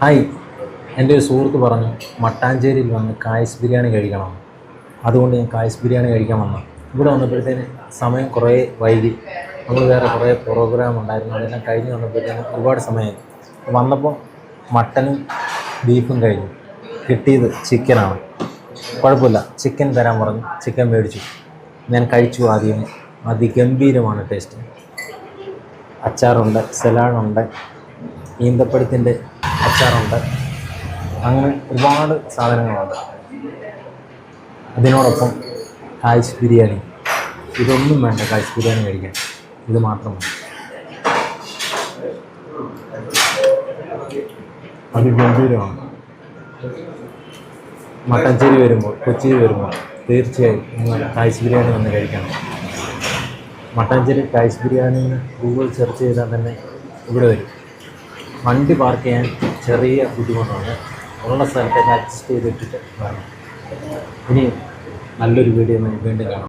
Hi, എൻ്റെ ഒരു സുഹൃത്ത് പറഞ്ഞു മട്ടാഞ്ചേരിയിൽ വന്ന് കായസ് ബിരിയാണി കഴിക്കണം. അതുകൊണ്ട് ഞാൻ കായസ് ബിരിയാണി കഴിക്കാൻ വന്നു. ഇവിടെ വന്നപ്പോഴത്തേന് സമയം കുറേ വൈകി. നമ്മൾ വേറെ കുറേ പ്രോഗ്രാം ഉണ്ടായിരുന്നു, അതെല്ലാം കഴിഞ്ഞ് വന്നപ്പോഴത്തേന് ഒരുപാട് സമയമായി. വന്നപ്പോൾ മട്ടനും ബീഫും കഴിഞ്ഞു. കിട്ടിയത് ചിക്കനാണ്. കുഴപ്പമില്ല, ചിക്കൻ തരാൻ പറഞ്ഞു. ചിക്കൻ മേടിച്ചു. ഞാൻ കഴിച്ചു. ആദ്യം അതിഗംഭീരമാണ് ടേസ്റ്റ്. അച്ചാറുണ്ട്, സലാഡുണ്ട്, ഈന്തപ്പഴത്തിൻ്റെ അച്ചാറുണ്ട്, അങ്ങനെ ഒരുപാട് സാധനങ്ങളുണ്ട്. അതിനോടൊപ്പം കായ്സ് ബിരിയാണി. ഇതൊന്നും വേണ്ട കായ്സ് ബിരിയാണി കഴിക്കാൻ, ഇത് മാത്രം മതി. അതിഗംഭീരമാണ്. മട്ടാഞ്ചേരി വരുമ്പോൾ, കൊച്ചിയിൽ വരുമ്പോൾ തീർച്ചയായും നിങ്ങൾ കായ്സ് ബിരിയാണി വന്ന് കഴിക്കണം. മട്ടാഞ്ചേരി കായ്സ് ബിരിയാണി ഗൂഗിൾ സെർച്ച് ചെയ്താൽ തന്നെ ഇവിടെ വരും. വണ്ടി പാർക്ക് ചെയ്യാൻ ചെറിയ ബുദ്ധിമുട്ടുണ്ട്. ഉള്ള സ്ഥലത്തേക്ക് അഡ്ജസ്റ്റ് ചെയ്തിട്ടിട്ട് വേണം. ഇനി നല്ലൊരു വീഡിയോ വീണ്ടും കാണാം.